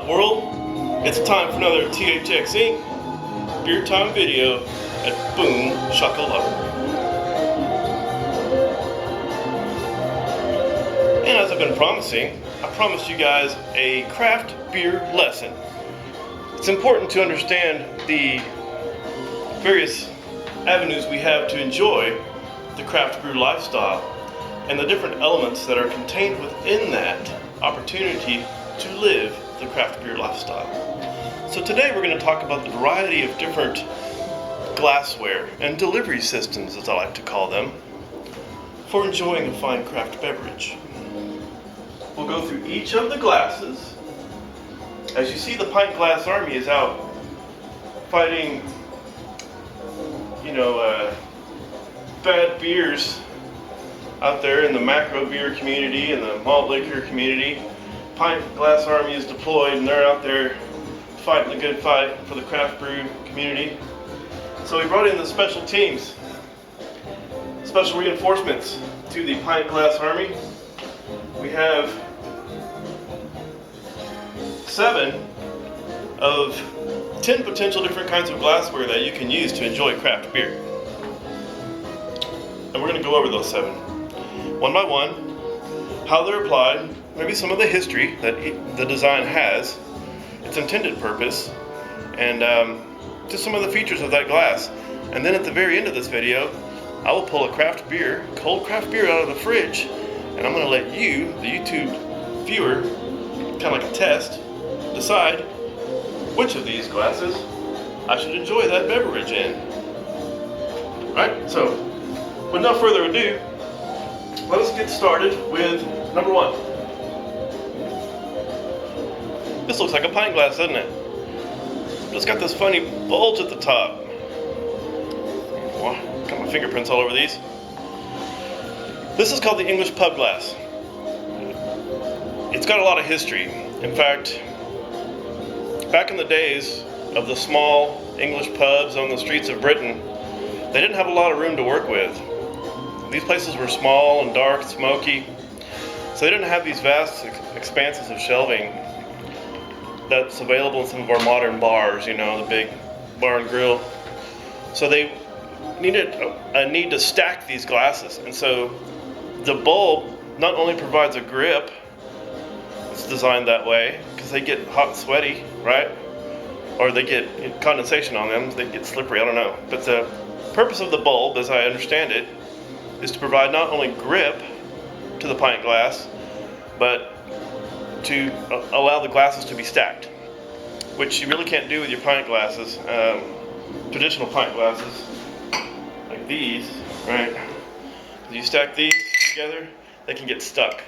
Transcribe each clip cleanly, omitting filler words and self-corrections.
up, world? It's time for another THX Inc. Beer Time video at Boom Shakalaka. And as I've been promising, I promised you guys a craft beer lesson. It's important to understand the various avenues we have to enjoy the craft brew lifestyle and the different elements that are contained within that opportunity to live the craft beer lifestyle. So today we're going to talk about the variety of different glassware and delivery systems, as I like to call them, for enjoying a fine craft beverage. We'll go through each of the glasses. As you see, the pint glass army is out fighting, bad beers out there in the macro beer community and the malt liquor community. Pint glass army is deployed and they're out there fighting the good fight for the craft brew community. So we brought in the special teams, special reinforcements to the pint glass army. We have 7 of 10 potential different kinds of glassware that you can use to enjoy craft beer. And we're going to go over those 7 one by one, how they're applied, maybe some of the history that the design has, its intended purpose, and just some of the features of that glass. And then at the very end of this video, I will pull a craft beer, cold craft beer out of the fridge, and I'm going to let you, the YouTube viewer, kind of like a test, decide which of these glasses I should enjoy that beverage in. Alright, so with no further ado, let us get started with number 1. This looks like a pint glass, doesn't it? It's got this funny bulge at the top. Got my fingerprints all over these. This is called the English pub glass. It's got a lot of history. In fact, back in the days of the small English pubs on the streets of Britain, they didn't have a lot of room to work with. These places were small and dark, smoky, so they didn't have these vast expanses of shelving that's available in some of our modern bars, the big bar and grill. So they needed a need to stack these glasses, and so the bulb not only provides a grip, it's designed that way because they get hot and sweaty, right? Or they get condensation on them, they get slippery, I don't know. But the purpose of the bulb, as I understand it, is to provide not only grip to the pint glass, but to allow the glasses to be stacked, which you really can't do with your pint glasses. Traditional pint glasses, like these, right? If you stack these together, they can get stuck.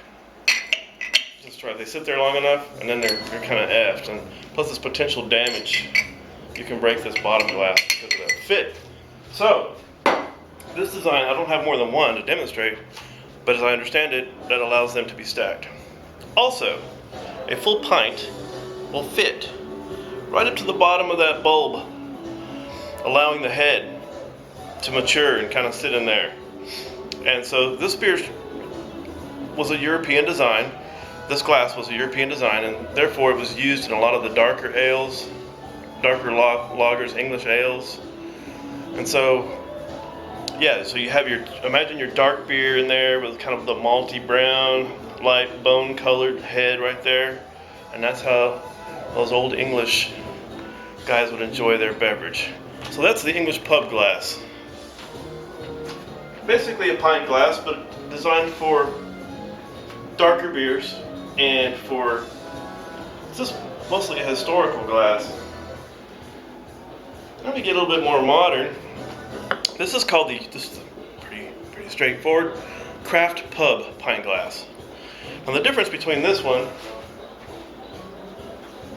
Just try. They sit there long enough, and then they're kind of effed. And plus, this potential damage, you can break this bottom glass because of that fit. So, this design, I don't have more than one to demonstrate, but as I understand it, that allows them to be stacked. Also, a full pint will fit right up to the bottom of that bulb, allowing the head to mature and kind of sit in there. And so this beer was a European design. This glass was a European design, and therefore it was used in a lot of the darker ales, darker lagers, English ales. And so, yeah, so you have imagine your dark beer in there with kind of the malty brown, light bone colored head right there. And that's how those old English guys would enjoy their beverage. So that's the English pub glass. Basically a pint glass, but designed for darker beers and it's just mostly a historical glass. Let me get a little bit more modern. This is called just pretty straightforward, craft pub pint glass. Now the difference between this one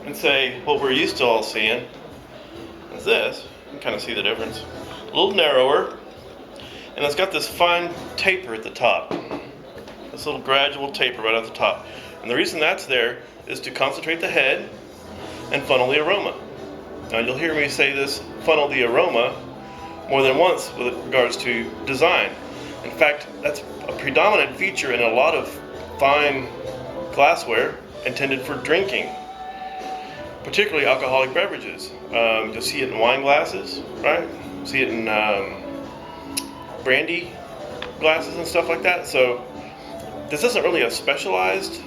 and say what we're used to all seeing is this. You can kind of see the difference. A little narrower, and it's got this fine taper at the top. This little gradual taper right at the top. And the reason that's there is to concentrate the head and funnel the aroma. Now you'll hear me say this, funnel the aroma, more than once with regards to design. In fact, that's a predominant feature in a lot of fine glassware intended for drinking. particularly alcoholic beverages. You'll see it in wine glasses, right? See it in brandy glasses and stuff like that. So this isn't really a specialized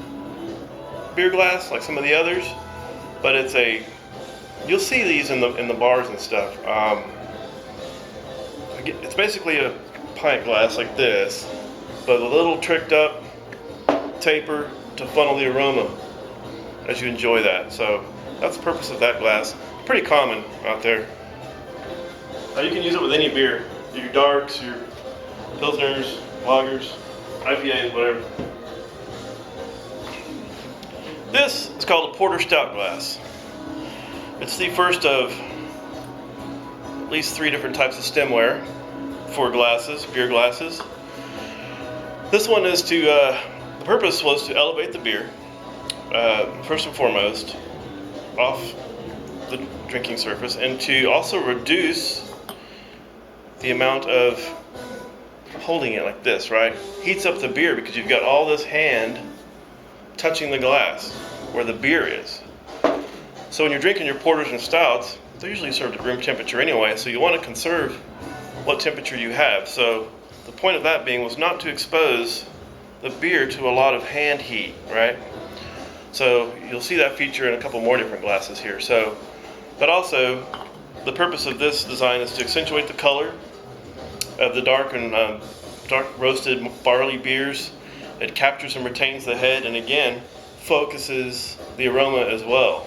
beer glass like some of the others, but you'll see these in the bars and stuff. It's basically a pint glass like this, but a little tricked up taper to funnel the aroma as you enjoy that. So that's the purpose of that glass. Pretty common out there. Now you can use it with any beer, your darks, your pilsners, lagers, IPAs, whatever. This is called a porter stout glass. It's the first of at least 3 different types of stemware for glasses, beer glasses. This one is the purpose was to elevate the beer, first and foremost, off the drinking surface, and to also reduce the amount of holding it like this, right? Heats up the beer because you've got all this hand touching the glass where the beer is. So when you're drinking your porters and stouts, they're usually served at room temperature anyway, so you want to conserve what temperature you have. So the point of that being was not to expose the beer to a lot of hand heat, right? So you'll see that feature in a couple more different glasses here. So, but also the purpose of this design is to accentuate the color of the dark roasted barley beers. It captures and retains the head, and again focuses the aroma as well.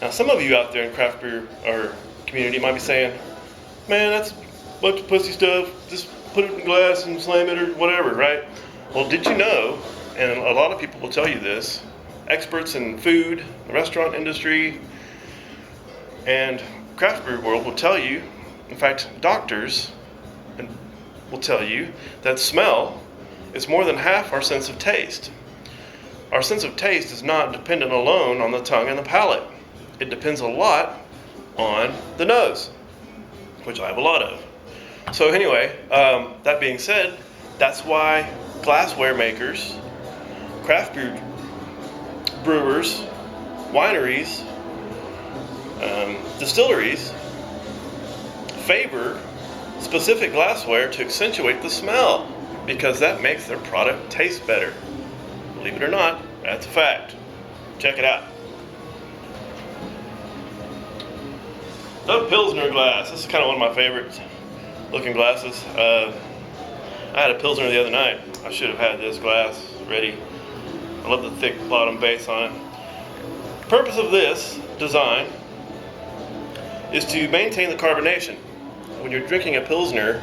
Now some of you out there in craft beer or community might be saying, man, that's a bunch of pussy stuff, just put it in glass and slam it or whatever, right? Well, did you know, and a lot of people will tell you this, experts in food, the restaurant industry, and craft beer world will tell you, in fact, doctors will tell you that smell is more than half our sense of taste. Our sense of taste is not dependent alone on the tongue and the palate. It depends a lot on the nose, which I have a lot of. So anyway, that being said, that's why glassware makers, craft beer brewers, wineries, distilleries favor specific glassware to accentuate the smell, because that makes their product taste better. Believe it or not, that's a fact. Check it out. The Pilsner glass. This is kind of one of my favorite looking glasses. I had a Pilsner the other night. I should have had this glass ready. I love the thick bottom base on it. The purpose of this design is to maintain the carbonation. When you're drinking a Pilsner,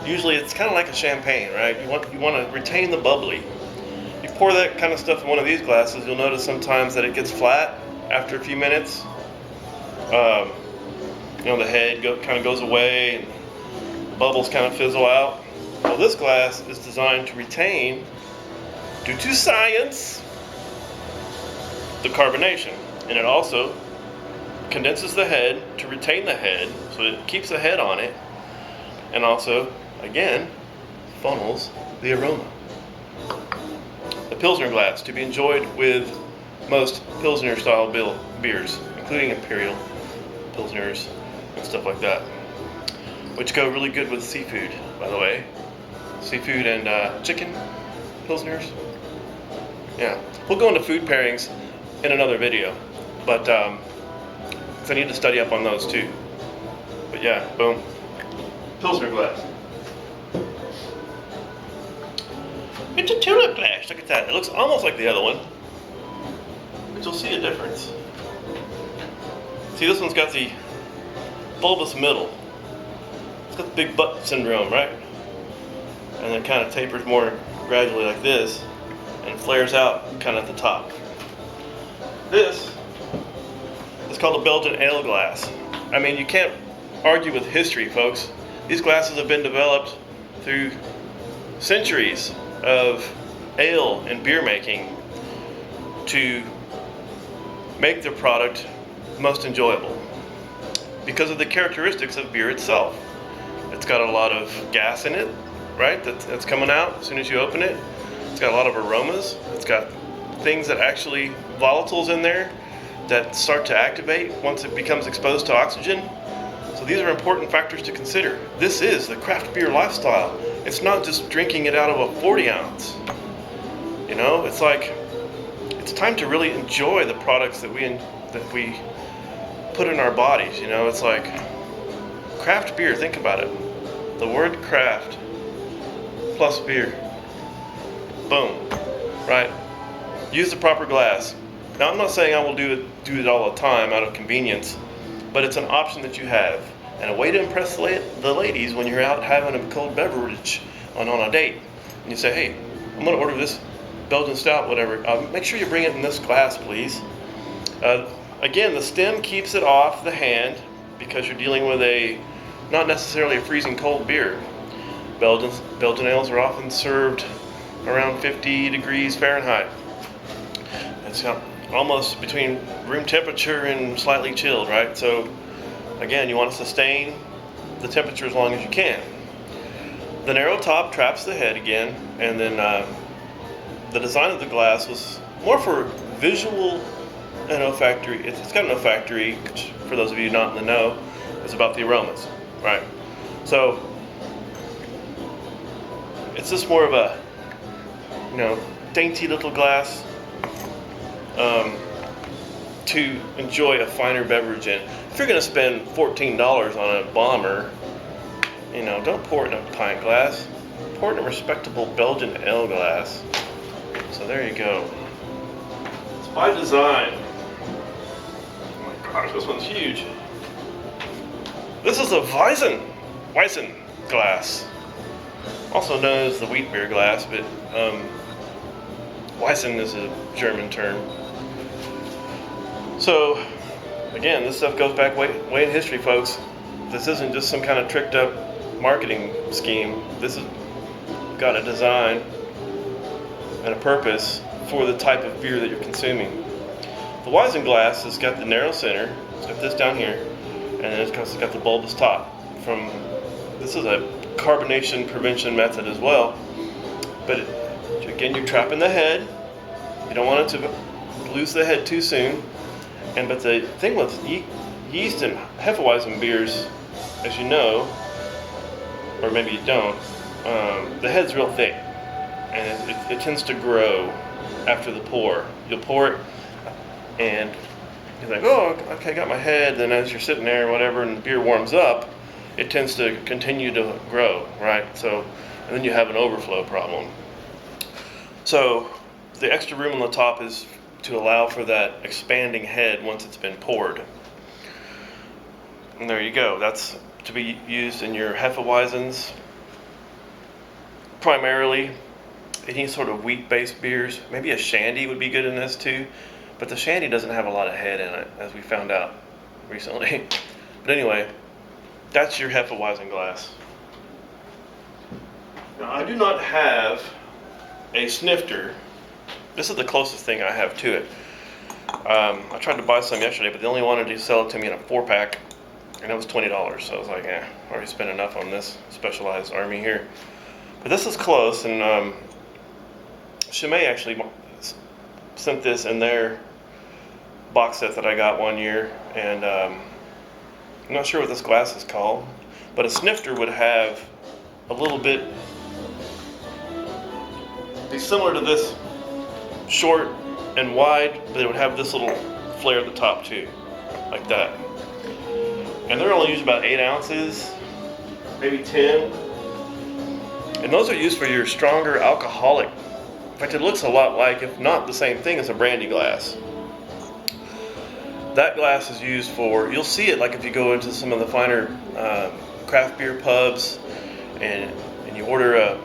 usually it's kind of like a champagne, right? You want to retain the bubbly. You pour that kind of stuff in one of these glasses, you'll notice sometimes that it gets flat after a few minutes. The head kind of goes away and the bubbles kind of fizzle out. Well, this glass is designed to retain, due to science, the carbonation. And it also condenses the head to retain the head, so it keeps the head on it, and also, again, funnels the aroma. The Pilsner glass, to be enjoyed with most Pilsner style beers, including Imperial Pilsners and stuff like that, which go really good with seafood, by the way. Seafood and chicken Pilsners. Yeah, we'll go into food pairings in another video, but I need to study up on those too. But yeah, boom. Pilsner glass. It's a tulip glass. Look at that. It looks almost like the other one, but you'll see a difference. See, this one's got the bulbous middle. It's got the big butt syndrome, right? And then kind of tapers more gradually like this, and flares out kind of at the top. This is called a Belgian ale glass. I mean, you can't argue with history, folks. These glasses have been developed through centuries of ale and beer making to make their product most enjoyable because of the characteristics of beer itself. It's got a lot of gas in it, right? That's coming out as soon as you open it. It's got a lot of aromas. It's got things that actually, volatiles in there that start to activate once it becomes exposed to oxygen. So these are important factors to consider. This is the craft beer lifestyle. It's not just drinking it out of a 40 ounce. You know, it's like, it's time to really enjoy the products that we put in our bodies. You know, it's like craft beer. Think about it. The word craft plus beer. Boom. Right? Use the proper glass. Now, I'm not saying I will do it all the time out of convenience, but it's an option that you have and a way to impress the ladies when you're out having a cold beverage on a date. And you say, hey, I'm going to order this Belgian stout, whatever. Make sure you bring it in this glass, please. Again, the stem keeps it off the hand because you're dealing with not necessarily a freezing cold beer. Belgian ales are often served around 50 degrees Fahrenheit. It's almost between room temperature and slightly chilled, right? So again, you want to sustain the temperature as long as you can. The narrow top traps the head again, and then the design of the glass was more for visual and olfactory. It's got an olfactory, which for those of you not in the know, is about the aromas, right? So it's just more of a, dainty little glass to enjoy a finer beverage in. If you're going to spend $14 on a bomber, don't pour it in a pint glass. Pour it in a respectable Belgian ale glass. So there you go. It's by design. Oh my gosh, this one's huge. This is a Weizen glass, also known as the wheat beer glass, but Weizen is a German term. So again, this stuff goes back way in history, folks. This isn't just some kind of tricked up marketing scheme. This has got a design and a purpose for the type of beer that you're consuming. The Weizen glass has got the narrow center. It's got this down here, and then it's got the bulbous top. This is a carbonation prevention method as well. But again, you're trapping the head. You don't want it to lose the head too soon. But the thing with yeast and Hefeweizen beers, as you know, or maybe you don't, the head's real thick, and it tends to grow after the pour. You'll pour it, and you're like, oh, okay, I got my head. Then as you're sitting there or whatever, and the beer warms up, it tends to continue to grow, right? So, and then you have an overflow problem. So the extra room on the top is to allow for that expanding head once it's been poured. And there you go. That's to be used in your Hefeweizens, primarily any sort of wheat-based beers. Maybe a shandy would be good in this too, but the shandy doesn't have a lot of head in it, as we found out recently. But anyway, that's your Hefeweizen glass. Now, I do not have a Snifter. This is the closest thing I have to it. I tried to buy some yesterday, but they only wanted to sell it to me in a 4-pack, and it was $20. So I was like, I already spent enough on this specialized army here. But this is close, and Chimay actually sent this in their box set that I got one year, and I'm not sure what this glass is called, but a Snifter would have a little bit, be similar to this, short and wide, but it would have this little flare at the top too, like that. And they're only used about 8 ounces, maybe 10. And those are used for your stronger alcoholic. In fact, it looks a lot like, if not the same thing, as a brandy glass. That glass is used for, you'll see it like if you go into some of the finer craft beer pubs and you order a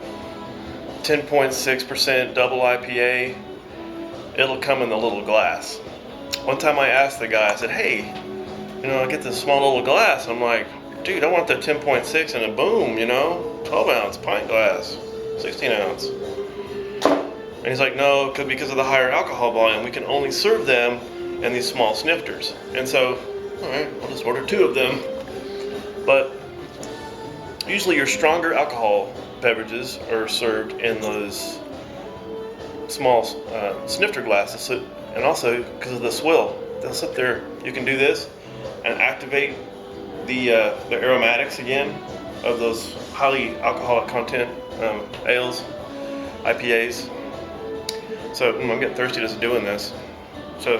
10.6% double IPA, it'll come in the little glass. One time I asked the guy, I said, hey, I get this small little glass. I'm like, dude, I want that 10.6 and a boom, 12 ounce pint glass, 16 ounce. And he's like, no, because of the higher alcohol volume, we can only serve them in these small snifters. And so, all right, I'll just order 2 of them. But usually your stronger alcohol beverages are served in those small snifter glasses, and also because of the swill they'll sit there. You can do this and activate the aromatics again of those highly alcoholic content ales, IPAs. So I'm getting thirsty just doing this. So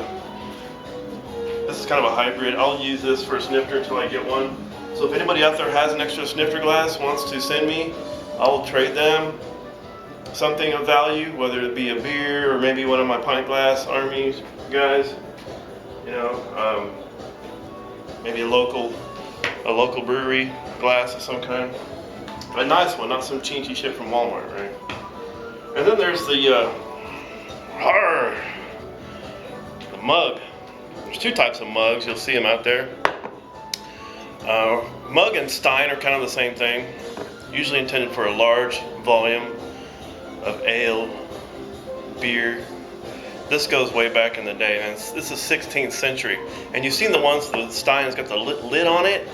this is kind of a hybrid. I'll use this for a snifter until I get one. So if anybody out there has an extra snifter glass, wants to send me, I will trade them something of value, whether it be a beer or maybe one of my pint glass armies guys. You know, maybe a local brewery glass of some kind. A nice one, not some chintzy shit from Walmart, right? And then there's the mug. There's two types of mugs. You'll see them out there. Mug and stein are kind of the same thing. Usually intended for a large volume of ale, beer. This goes way back in the day, and this is 16th century. And you've seen the ones, the stein's got the lid on it,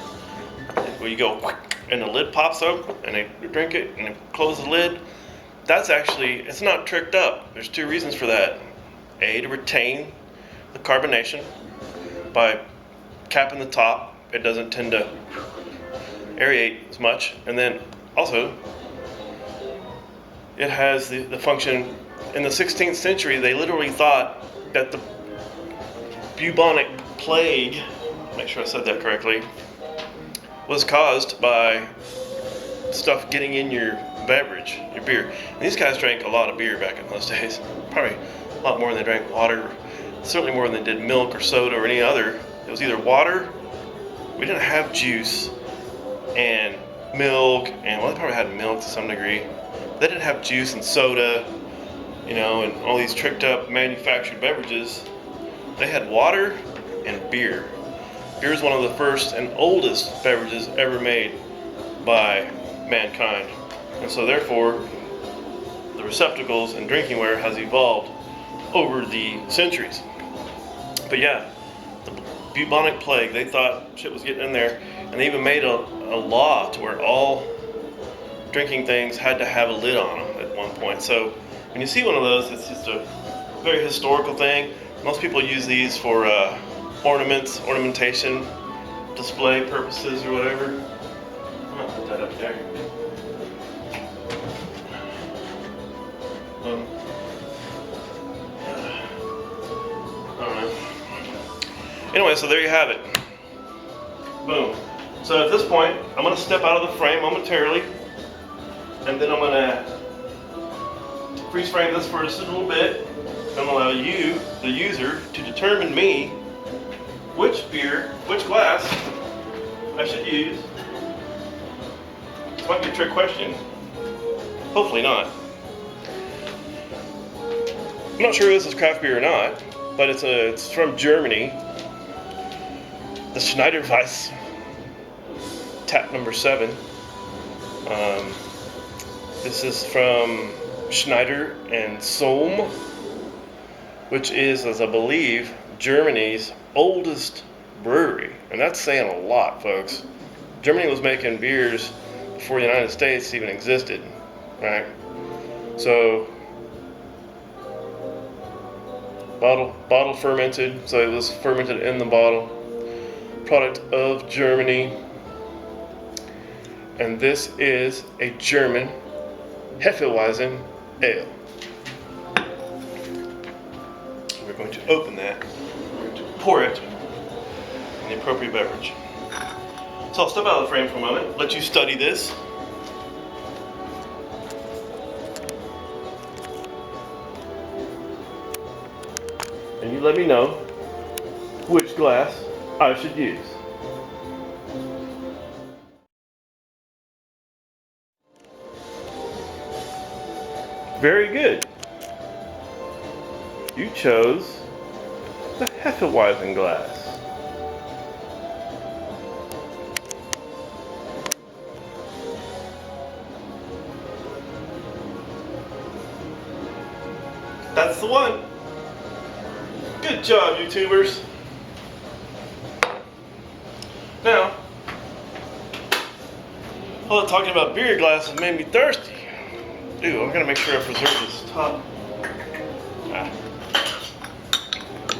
where you go, and the lid pops up, and they drink it, and they close the lid. That's actually, it's not tricked up. There's two reasons for that. A, to retain the carbonation by capping the top. It doesn't tend to aerate as much. And then also, it has the function. In the 16th century, they literally thought that the bubonic plague, make sure I said that correctly, was caused by stuff getting in your beverage, your beer. And these guys drank a lot of beer back in those days. Probably a lot more than they drank water. Certainly more than they did milk or soda or any other. It was either water. We didn't have juice and milk, and well, they probably had milk to some degree. They didn't have juice and soda, you know, and all these tricked up manufactured beverages. They had water and beer. Beer is one of the first and oldest beverages ever made by mankind. And so therefore, the receptacles and drinking ware has evolved over the centuries. But yeah, the bubonic plague, they thought shit was getting in there, and they even made a law to where all drinking things had to have a lid on them at one point. So when you see one of those, it's just a very historical thing. Most people use these for ornaments, ornamentation, display purposes or whatever. I'm gonna put that up there. I don't know. Anyway, so there you have it. Boom. So at this point, I'm going to step out of the frame momentarily, and then I'm going to freeze frame this for just a little bit, and allow you, the user, to determine me which beer, which glass I should use. This might be a trick question. Hopefully not. I'm not sure if this is craft beer or not, but it's from Germany. The Schneider Weiss, tap number 7. This is from Schneider and Sohm, which is, as I believe, Germany's oldest brewery. And that's saying a lot, folks. Germany was making beers before the United States even existed, right? So, bottle fermented, so it was fermented in the bottle. Product of Germany. And this is a German Hefeweizen ale. We're going to open that. We're going to pour it in the appropriate beverage. So I'll step out of the frame for a moment, let you study this. And you let me know which glass I should use. Very good. You chose the Hefeweizen glass. That's the one. Good job, YouTubers. Now, all that talking about beer glasses made me thirsty. Ooh, I'm gonna make sure I preserve this top.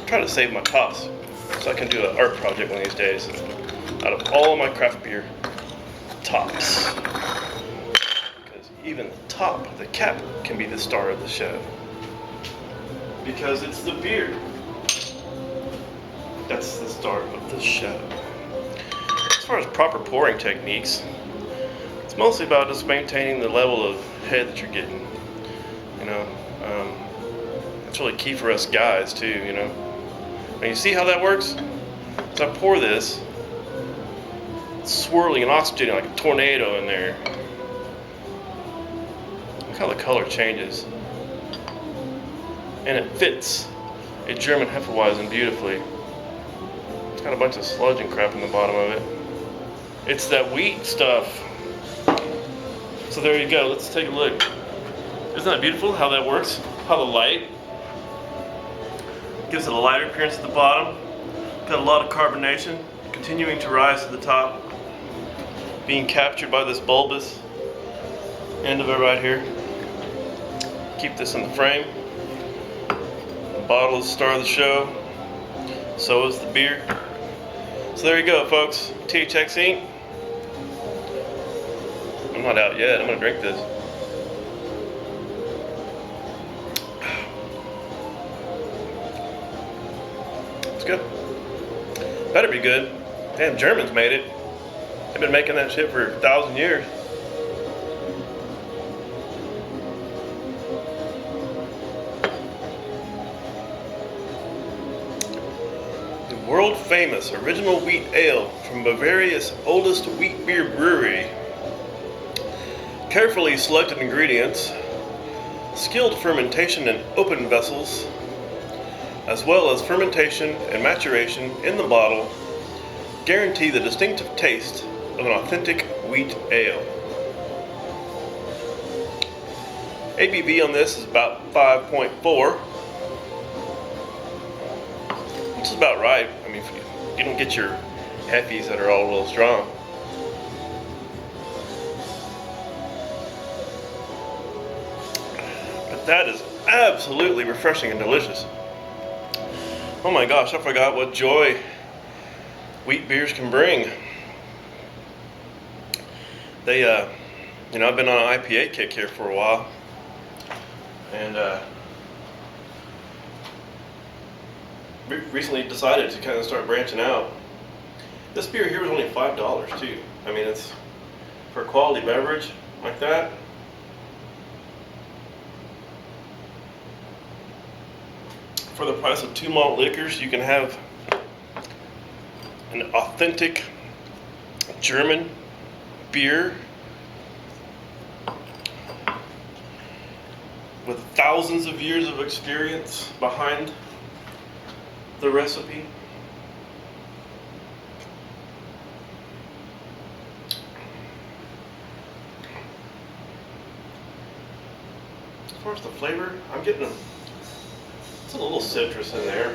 Try to save my tops So I can do an art project one of these days out of all my craft beer tops. Because even the top, the cap, can be the star of the show. Because it's the beer that's the star of the show. As far as proper pouring techniques, it's mostly about just maintaining the level of head that you're getting. You know, it's really key for us guys too. You know, and you see how that works. So I pour this, it's swirling and oxygenating like a tornado in there. Look how the color changes, and it fits a German Hefeweizen beautifully. It's got a bunch of sludge and crap in the bottom of it. It's that wheat stuff. So there you go, let's take a look. Isn't that beautiful how that works? How the light gives it a lighter appearance at the bottom. Got a lot of carbonation continuing to rise to the top, being captured by this bulbous end of it right here. Keep this in the frame. The bottle is the star of the show. So is the beer. So there you go, folks. THX Inc. I'm not out yet. I'm gonna drink this. It's good. Better be good. Damn, Germans made it. They've been making that shit for 1,000 years. The world famous original wheat ale from Bavaria's oldest wheat beer brewery. Carefully selected ingredients, skilled fermentation in open vessels, as well as fermentation and maturation in the bottle, guarantee the distinctive taste of an authentic wheat ale. ABV on this is about 5.4, which is about right. I mean, if you don't get your hefties that are all real strong. But that is absolutely refreshing and delicious. Oh my gosh, I forgot what joy wheat beers can bring. They, you know, I've been on an IPA kick here for a while, and recently decided to kind of start branching out. This beer here was only $5 too. I mean, it's for a quality beverage like that. For the price of 2 malt liquors, you can have an authentic German beer with thousands of years of experience behind the recipe. As far as the flavor, I'm getting it's a little citrus in there.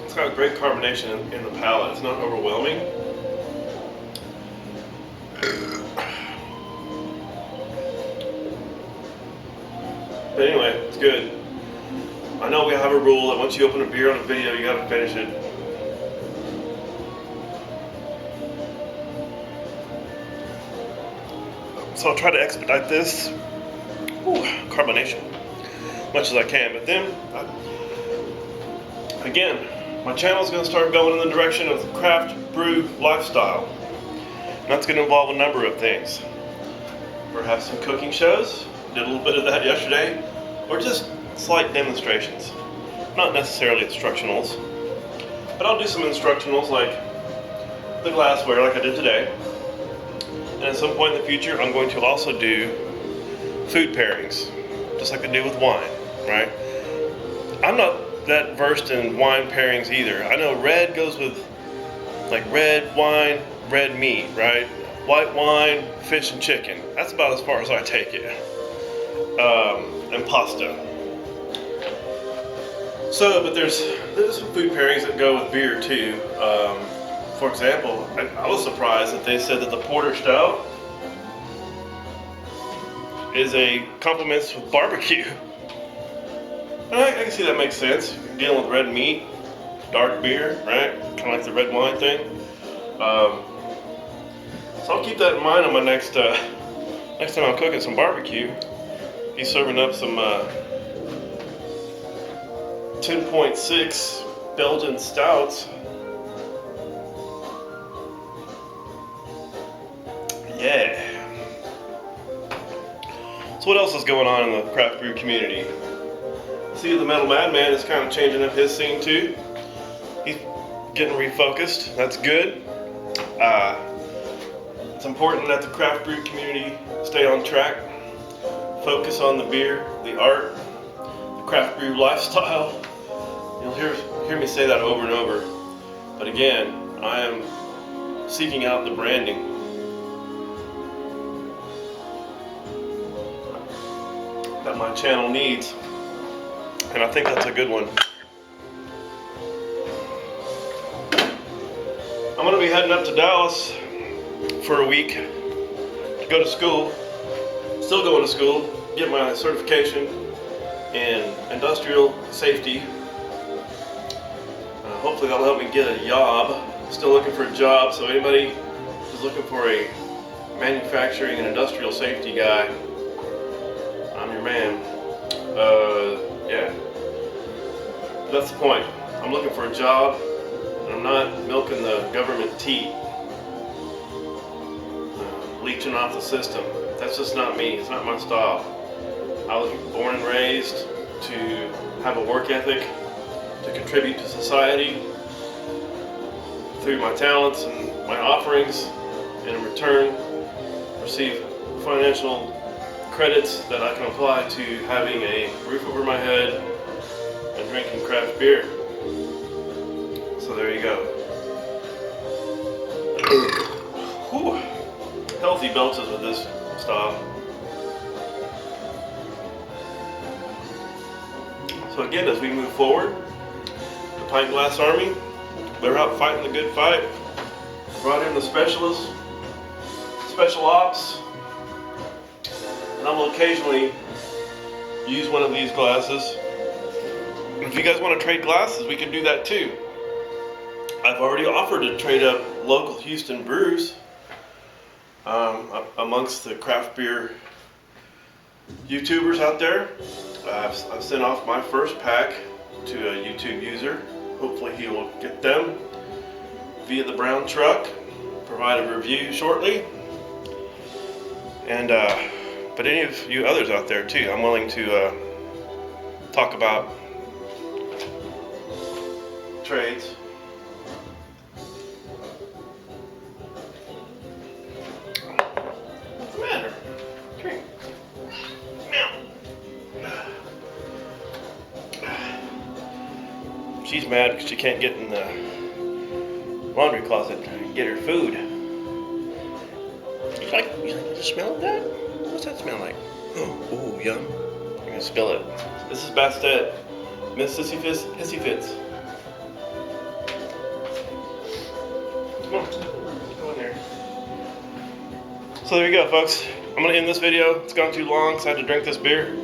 It's got great carbonation in the palate. It's not overwhelming. But anyway, it's good. I know we have a rule that once you open a beer on a video, you gotta finish it. So I'll try to expedite this carbonation as much as I can. But then, again, my channel is going to start going in the direction of craft brew lifestyle. And that's going to involve a number of things. Perhaps some cooking shows. Did a little bit of that yesterday. Or just slight demonstrations. Not necessarily instructionals. But I'll do some instructionals like the glassware like I did today. And at some point in the future, I'm going to also do food pairings, just like I do with wine, right? I'm not that versed in wine pairings either. I know red goes with like red wine, red meat, right? White wine, fish and chicken. That's about as far as I take it. And pasta. So, but there's some food pairings that go with beer too. For example, I was surprised that they said that the porter stout is a compliments with barbecue. And I can see that makes sense. You're dealing with red meat, dark beer, right? Kind of like the red wine thing. So I'll keep that in mind on my next time I'm cooking some barbecue. He's serving up some 10.6 Belgian stouts. Yeah. So what else is going on in the craft brew community? See, the Metal Madman is kind of changing up his scene too. He's getting refocused. That's good. It's important that the craft brew community stay on track. Focus on the beer, the art, the craft brew lifestyle. You'll hear me say that over and over. But again, I am seeking out the branding. That my channel needs. And I think that's a good one. I'm going to be heading up to Dallas for a week to go to school. Still going to school, get my certification in industrial safety. Hopefully that'll help me get a job. Still looking for a job, so anybody who's looking for a manufacturing and industrial safety guy, I'm your man. Yeah. That's the point. I'm looking for a job, and I'm not milking the government teat, leeching off the system. That's just not me. It's not my style. I was born and raised to have a work ethic, to contribute to society through my talents and my offerings, and in return receive financial credits that I can apply to having a roof over my head and drinking craft beer. So there you go. Whew. Healthy belches with this stuff. So again, as we move forward, the Pint Glass Army, they're out fighting the good fight. Brought in the specialists, special ops, and I will occasionally use one of these glasses. If you guys want to trade glasses, we can do that too. I've already offered to trade up local Houston brews amongst the craft beer YouTubers out there. I've sent off my first pack to a YouTube user. Hopefully he will get them via the brown truck, provide a review shortly. And but any of you others out there too, I'm willing to talk about trades. What's the matter? Drink. She's mad because she can't get in the laundry closet and get her food. You like the smell of that? What's that smell like? Oh, ooh, yum. I'm gonna spill it. This is Bastet. Miss Hissy Fits. Come on, go in there. So there you go, folks. I'm gonna end this video. It's gone too long, so I had to drink this beer.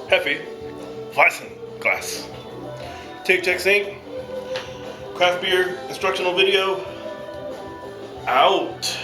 Hefty Weizen glass. Take Check Sink. Craft beer instructional video out.